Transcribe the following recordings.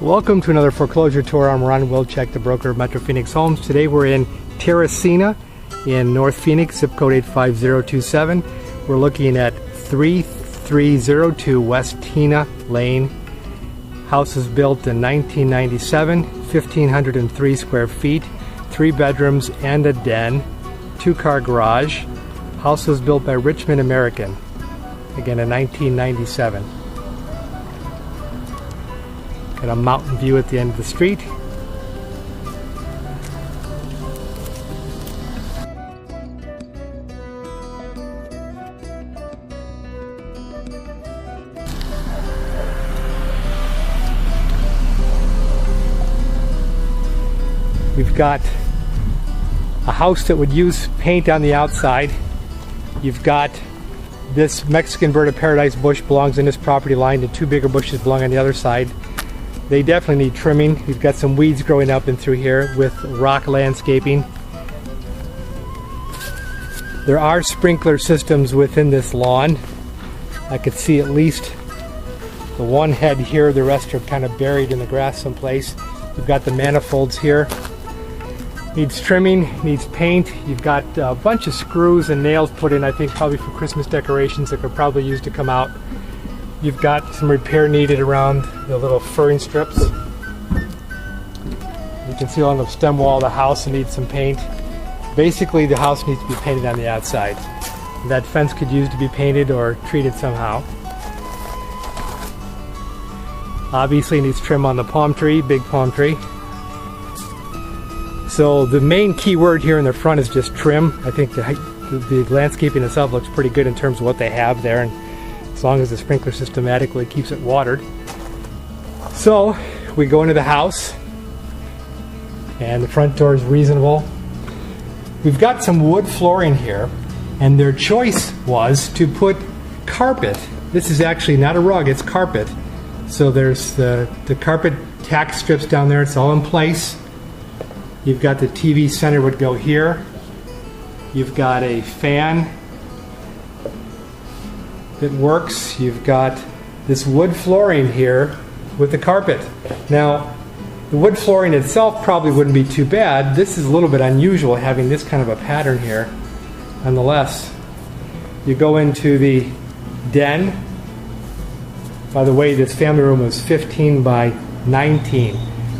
Welcome to another foreclosure tour. I'm Ron Wilczek, the broker of Metro Phoenix Homes. Today we're in Terracina in North Phoenix, zip code 85027. We're looking at 3302 West Tina Lane. House was built in 1997, 1,503 square feet, 3 bedrooms and a den, 2-car garage. House was built by Richmond American, again in 1997. Got a mountain view at the end of the street. We've got a house that would use paint on the outside. You've got this Mexican bird of paradise bush belongs in this property line, and 2 bigger bushes belong on the other side. They definitely need trimming. We've got some weeds growing up in through here with rock landscaping. There are sprinkler systems within this lawn. I could see at least the one head here. The rest are kind of buried in the grass someplace. You've got the manifolds here. Needs trimming, needs paint. You've got a bunch of screws and nails put in, I think probably for Christmas decorations that could probably use to come out. You've got some repair needed around the little furring strips. You can see on the stem wall of the house it needs some paint. Basically the house needs to be painted on the outside. That fence could use to be painted or treated somehow. Obviously needs trim on the palm tree, big palm tree. So the main key word here in the front is just trim. I think the landscaping itself looks pretty good in terms of what they have there, and as long as the sprinkler system adequately keeps it watered. So we go into the house and the front door is reasonable. We've got some wood flooring here, and their choice was to put carpet. This is actually not a rug, it's carpet. So there's the carpet tack strips down there, it's all in place. You've got the TV center would go here. You've got a fan that works. You've got this wood flooring here with the carpet. Now, the wood flooring itself probably wouldn't be too bad. This is a little bit unusual having this kind of a pattern here. Nonetheless, you go into the den. By the way, this family room was 15 by 19.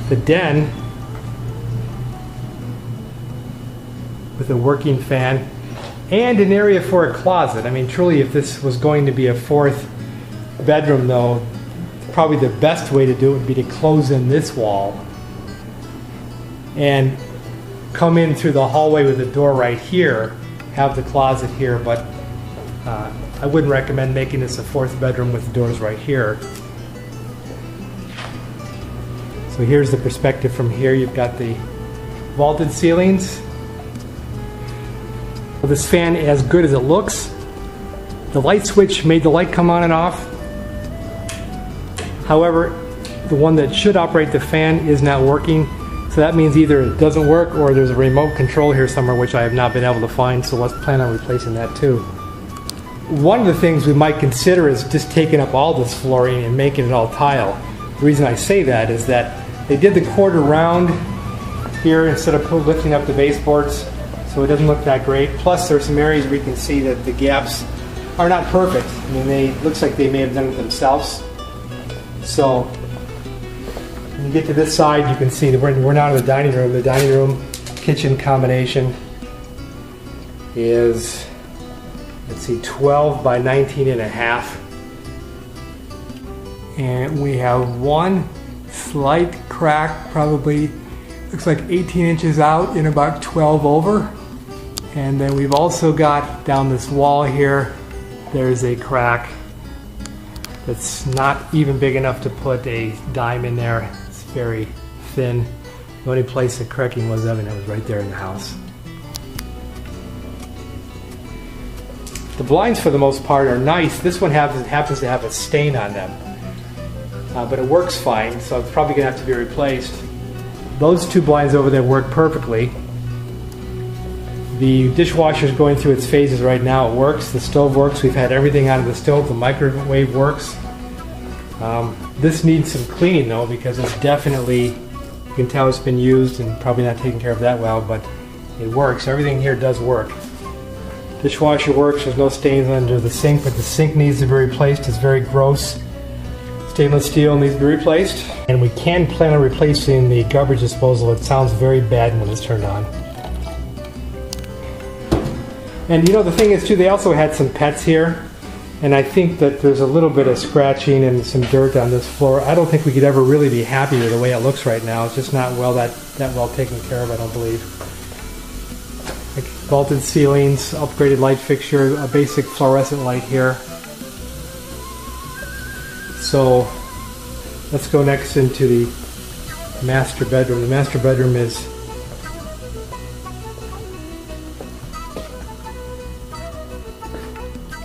The den with a working fan and an area for a closet. I mean, truly, if this was going to be a 4th bedroom, though, probably the best way to do it would be to close in this wall and come in through the hallway with the door right here, have the closet here, but I wouldn't recommend making this a 4th bedroom with the doors right here. So here's the perspective from here. You've got the vaulted ceilings. This fan, as good as it looks, the light switch made the light come on and off. However, the one that should operate the fan is not working, so that means either it doesn't work or there's a remote control here somewhere, which I have not been able to find, so let's plan on replacing that too. One of the things we might consider is just taking up all this flooring and making it all tile. The reason I say that is that they did the quarter round here instead of lifting up the baseboards, so it doesn't look that great. Plus there's some areas where you can see that the gaps are not perfect. I mean, it looks like they may have done it themselves. So when you get to this side, you can see that we're now in the dining room. The dining room kitchen combination is, let's see, 12 by 19 and a half. And we have one slight crack, probably looks like 18 inches out and about 12 over. And then we've also got down this wall here, there's a crack that's not even big enough to put a dime in there. It's very thin. The only place the cracking was evident was right there in the house. The blinds for the most part are nice. This one happens to have a stain on them. But it works fine, so it's probably going to have to be replaced. Those 2 blinds over there work perfectly. The dishwasher is going through its phases right now. It works. The stove works. We've had everything out of the stove. The microwave works. This needs some cleaning though, because it's definitely, you can tell it's been used and probably not taken care of that well, but it works. Everything here does work. Dishwasher works, there's no stains under the sink, but the sink needs to be replaced. It's very gross. Stainless steel needs to be replaced. And we can plan on replacing the garbage disposal. It sounds very bad when it's turned on. And you know, the thing is too, they also had some pets here. And I think that there's a little bit of scratching and some dirt on this floor. I don't think we could ever really be happy with the way it looks right now. It's just not that well taken care of, I don't believe. Like vaulted ceilings, upgraded light fixture, a basic fluorescent light here. So let's go next into the master bedroom. The master bedroom is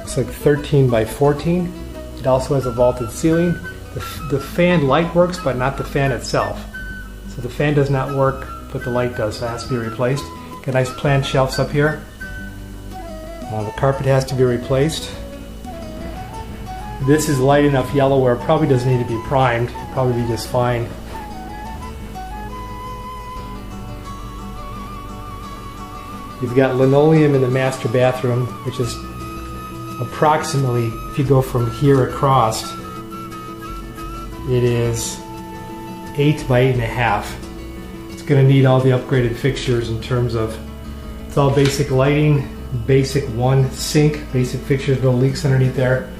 it's like 13 by 14. It also has a vaulted ceiling. The fan light works, but not the fan itself. So the fan does not work, but the light does, so it has to be replaced. Got nice plant shelves up here. The carpet has to be replaced. This is light enough yellow where it probably doesn't need to be primed. It'll probably be just fine. You've got linoleum in the master bathroom, which is approximately, if you go from here across, it is 8 by 8.5. It's going to need all the upgraded fixtures in terms of, it's all basic lighting, basic one sink, basic fixtures, no leaks underneath there.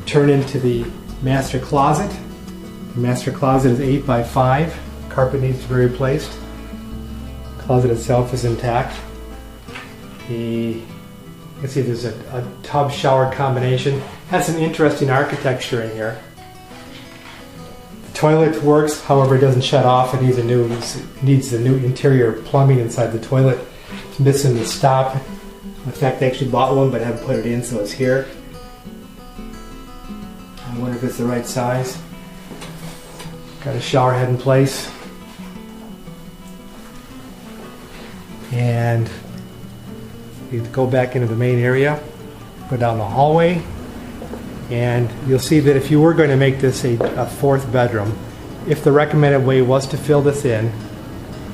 Turn into the master closet. The master closet is 8 by 5. Carpet needs to be replaced. The closet itself is intact. You can see there's a tub shower combination. Has some interesting architecture in here. The toilet works, however it doesn't shut off. It needs the new interior plumbing inside the toilet. It's missing the stop. In fact, I actually bought one but haven't put it in, so it's here. I wonder if it's the right size. Got a shower head in place. And you go back into the main area, go down the hallway, and you'll see that if you were going to make this a fourth bedroom, if the recommended way was to fill this in,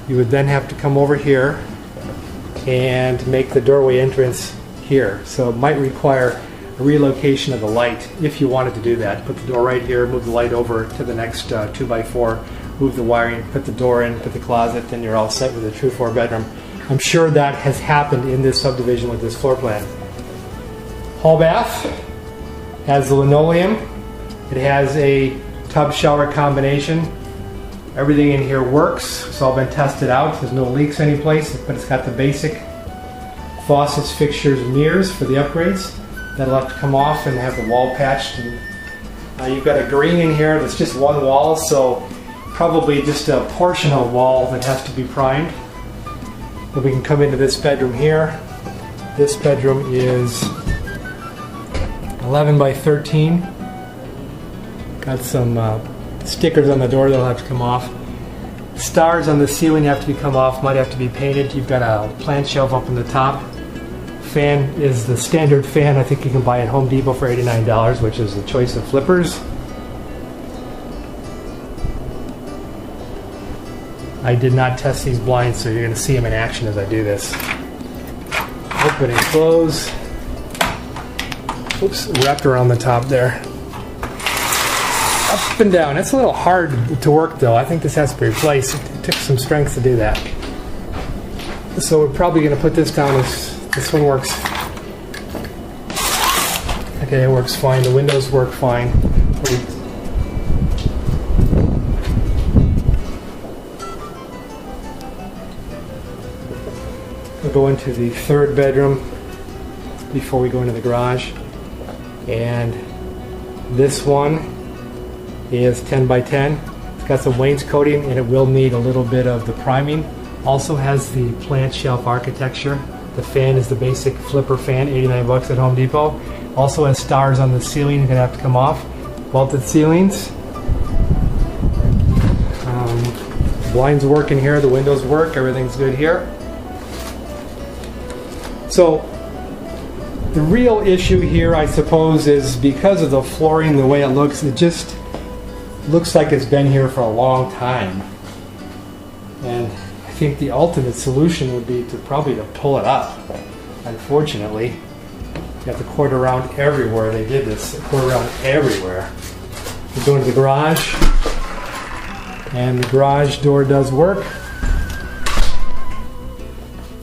you would then have to come over here and make the doorway entrance here. So it might require a relocation of the light if you wanted to do that. Put the door right here, move the light over to the next 2x4, move the wiring, put the door in, put the closet, then you're all set with a true 4-bedroom. I'm sure that has happened in this subdivision with this floor plan. Hall bath has the linoleum. It has a tub shower combination. Everything in here works. It's all been tested out. There's no leaks anyplace, but it's got the basic faucets, fixtures, and mirrors for the upgrades. That'll have to come off and have the wall patched. And you've got a green in here that's just one wall, so probably just a portion of wall that has to be primed. Then we can come into this bedroom here. This bedroom is 11 by 13. Got some stickers on the door that'll have to come off. Stars on the ceiling have to be come off, might have to be painted. You've got a plant shelf up in the top. Fan is the standard fan I think you can buy at Home Depot for $89, which is a choice of flippers. I did not test these blinds, so you're going to see them in action as I do this. Open and close. Oops, wrapped around the top there. Up and down. It's a little hard to work though. I think this has to be replaced. It took some strength to do that. So we're probably going to put this down as this one works. Okay, it works fine. The windows work fine. We'll go into the third bedroom before we go into the garage. And this one is 10 by 10. It's got some wainscoting and it will need a little bit of the priming. Also has the plant shelf architecture. The fan is the basic flipper fan, $89 at Home Depot. Also has stars on the ceiling, you're going to have to come off. Vaulted ceilings. Blinds work in here, the windows work, everything's good here. So the real issue here, I suppose, is because of the flooring, the way it looks, looks like it's been here for a long time. And I think the ultimate solution would be to probably to pull it up. Unfortunately, you have to cord around everywhere. They did this, cord around everywhere. We go into the garage, and the garage door does work.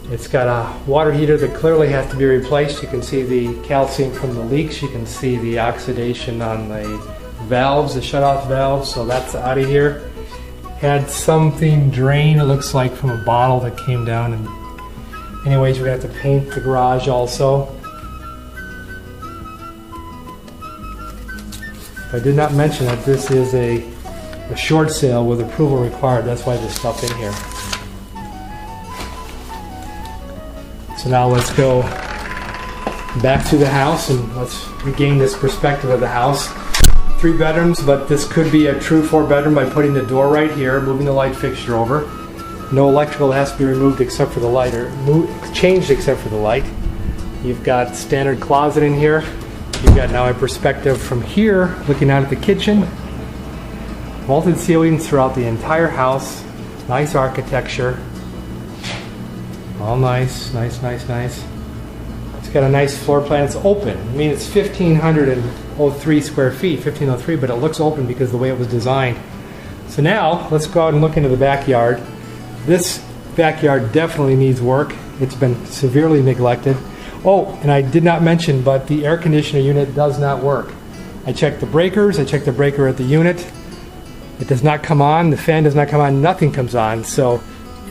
It's got a water heater that clearly has to be replaced. You can see the calcium from the leaks. You can see the oxidation on the valves, the shutoff valves, so that's out of here. Had something drain, it looks like, from a bottle that came down. And anyways, we're going to have to paint the garage also. I did not mention that this is a short sale with approval required. That's why there's stuff in here. So now let's go back to the house and let's regain this perspective of the house. 3 bedrooms, but this could be a true 4-bedroom by putting the door right here, moving the light fixture over. No electrical has to be removed except for the light, or changed except for the light. You've got standard closet in here. You've got now a perspective from here, looking out at the kitchen. Vaulted ceilings throughout the entire house. Nice architecture. All nice, nice, nice, nice. It's got a nice floor plan. It's open. I mean, it's 1,503 square feet, 1,503, but it looks open because of the way it was designed. So now, let's go out and look into the backyard. This backyard definitely needs work. It's been severely neglected. Oh, and I did not mention, but the air conditioner unit does not work. I checked the breakers. I checked the breaker at the unit. It does not come on. The fan does not come on. Nothing comes on. So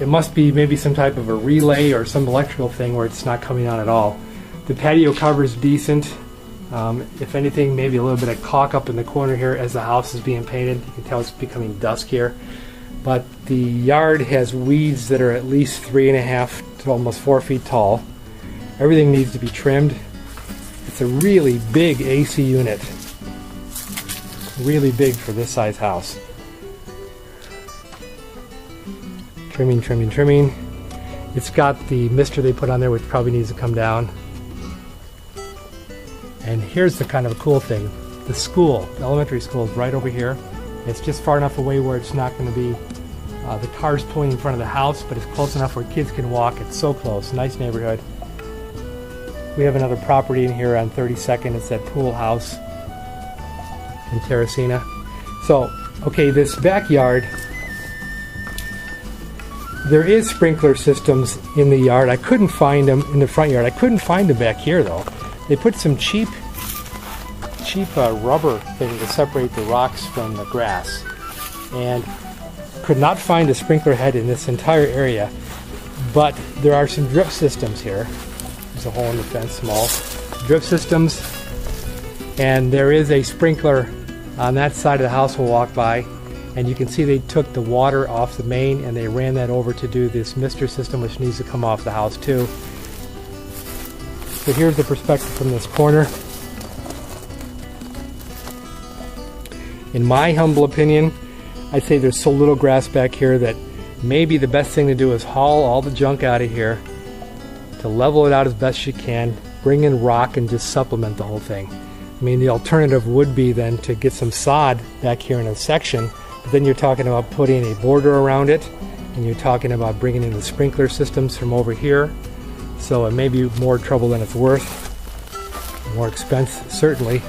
it must be maybe some type of a relay or some electrical thing where it's not coming on at all. The patio cover is decent. If anything, maybe a little bit of caulk up in the corner here as the house is being painted. You can tell it's becoming dusk here. But the yard has weeds that are at least 3.5 to almost 4 feet tall. Everything needs to be trimmed. It's a really big AC unit. Really big for this size house. Trimming, trimming, trimming. It's got the mister they put on there, which probably needs to come down. And here's the kind of a cool thing. The school, the elementary school, is right over here. It's just far enough away where it's not going to be the cars pulling in front of the house, but it's close enough where kids can walk. It's so close. Nice neighborhood. We have another property in here on 32nd. It's that pool house in Terracina. So, okay, this backyard, there is sprinkler systems in the yard. I couldn't find them in the front yard. I couldn't find them back here, though. They put some cheap rubber thing to separate the rocks from the grass, and could not find a sprinkler head in this entire area. But there are some drip systems here. There's a hole in the fence, small drip systems, and there is a sprinkler on that side of the house we'll walk by, and you can see they took the water off the main and they ran that over to do this mister system, which needs to come off the house too. So here's the perspective from this corner. In my humble opinion, I'd say there's so little grass back here that maybe the best thing to do is haul all the junk out of here, to level it out as best you can, bring in rock and just supplement the whole thing. I mean, the alternative would be then to get some sod back here in a section, but then you're talking about putting a border around it, and you're talking about bringing in the sprinkler systems from over here. So it may be more trouble than it's worth, more expense certainly.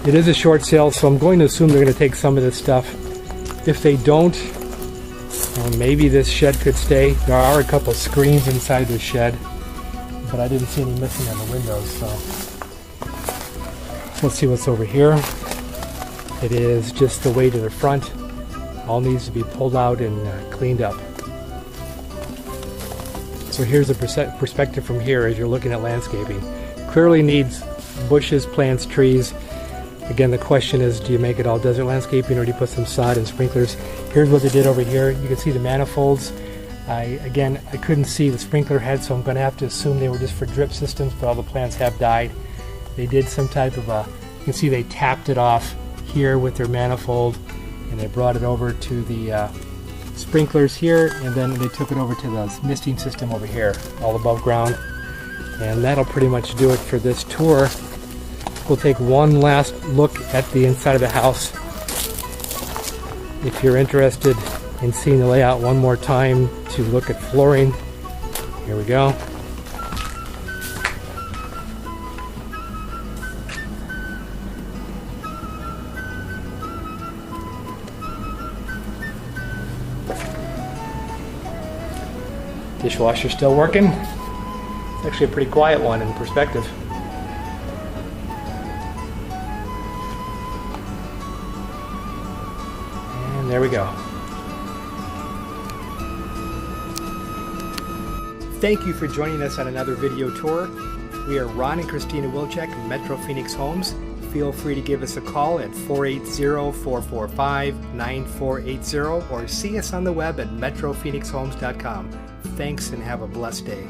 It is a short sale, so I'm going to assume they're going to take some of this stuff. If they don't, maybe this shed could stay. There are a couple screens inside the shed, but I didn't see any missing on the windows, so let's see what's over here. It is just the way to the front. All needs to be pulled out and cleaned up. So here's a perspective from here as you're looking at landscaping. Clearly needs bushes, plants, trees. Again, the question is, do you make it all desert landscaping or do you put some sod and sprinklers? Here's what they did over here. You can see the manifolds. I couldn't see the sprinkler head, so I'm going to have to assume they were just for drip systems, but all the plants have died. They did some type of you can see they tapped it off here with their manifold, and they brought it over to the sprinklers here, and then they took it over to the misting system over here, all above ground. And that'll pretty much do it for this tour. we'll take one last look at the inside of the house. If you're interested in seeing the layout one more time to look at flooring, here we go. Dishwasher still working. It's actually a pretty quiet one in perspective. And there we go. Thank you for joining us on another video tour. We are Ron and Christina Wilczek, Metro Phoenix Homes. Feel free to give us a call at 480-445-9480 or see us on the web at metrophoenixhomes.com. Thanks and have a blessed day.